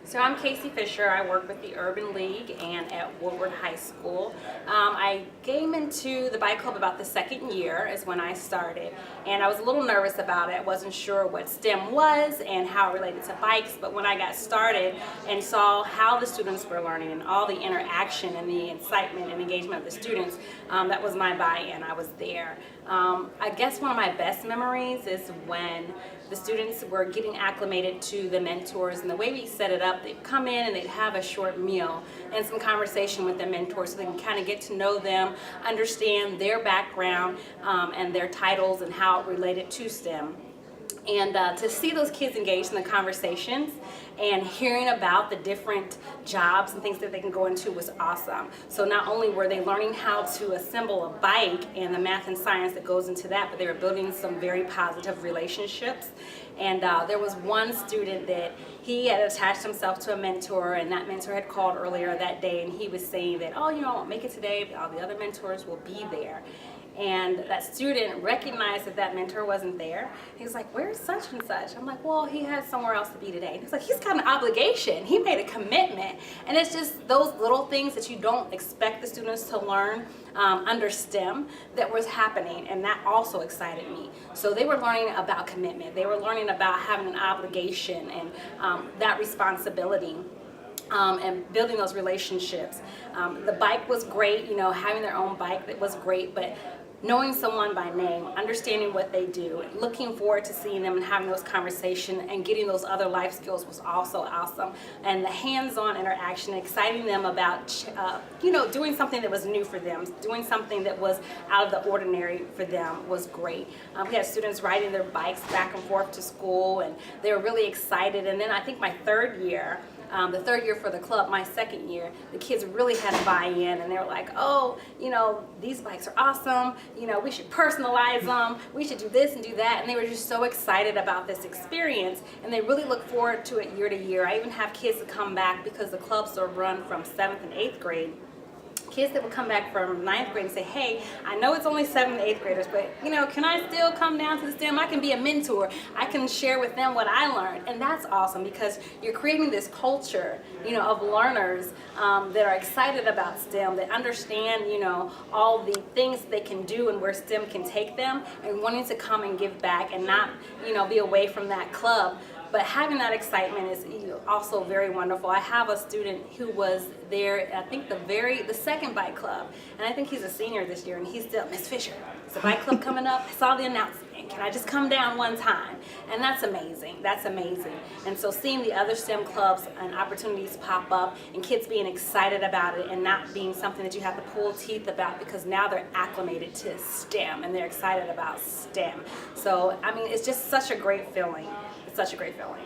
So I'm Casey Fisher. I work with the Urban League and at Woodward High School. I came into the bike club about the second year is when I started, and I was a little nervous about it. I wasn't sure what STEM was and how it related to bikes, but when I got started and saw how the students were learning and all the interaction and the excitement and engagement of the students, that was my buy-in. I was there. I guess one of my best memories is when the students were getting acclimated to the mentors, and the way we set it up, they'd come in and they'd have a short meal and some conversation with their mentors so they can kind of get to know them, understand their background and their titles and how it related to STEM. And to see those kids engaged in the conversations and hearing about the different jobs and things that they can go into was awesome. So not only were they learning how to assemble a bike and the math and science that goes into that, but they were building some very positive relationships. And there was one student that he had attached himself to a mentor, and that mentor had called earlier that day, and he was saying that, oh, you know, I won't make it today, but all the other mentors will be there. And that student recognized that that mentor wasn't there. He was like, where's such and such? I'm like, well, he has somewhere else to be today. And he's like, he's got an obligation. He made a commitment. And it's just those little things that you don't expect the students to learn under STEM that was happening, and that also excited me. So they were learning about commitment. They were learning about having an obligation and that responsibility. And building those relationships. The bike was great, you know, having their own bike, that was great, but knowing someone by name, understanding what they do, looking forward to seeing them and having those conversations and getting those other life skills was also awesome. And the hands-on interaction, exciting them about, you know, doing something that was new for them, doing something that was out of the ordinary for them was great. We had students riding their bikes back and forth to school, and they were really excited. And then I think my third year, the third year for the club, my second year, the kids really had to buy in, and they were like, oh, you know, these bikes are awesome, you know, we should personalize them, we should do this and do that, and they were just so excited about this experience, and they really look forward to it year to year. I even have kids that come back because the clubs are run from 7th and 8th grade. Kids that would come back from 9th grade and say, hey, I know it's only 7th and 8th graders, but you know, can I still come down to the STEM? I can be a mentor. I can share with them what I learned. And that's awesome because you're creating this culture, you know, of learners that are excited about STEM, that understand, you know, all the things they can do and where STEM can take them, and wanting to come and give back and not, you know, be away from that club. But having that excitement is also very wonderful. I have a student who was there, I think the second bike club, and I think he's a senior this year, and he's still, Miss Fisher, it's a bike club coming up, I saw the announcement, can I just come down one time? And that's amazing, that's amazing. And so seeing the other STEM clubs and opportunities pop up, and kids being excited about it and not being something that you have to pull teeth about, because now they're acclimated to STEM and they're excited about STEM. So, I mean, it's just such a great feeling. It's such a great feeling.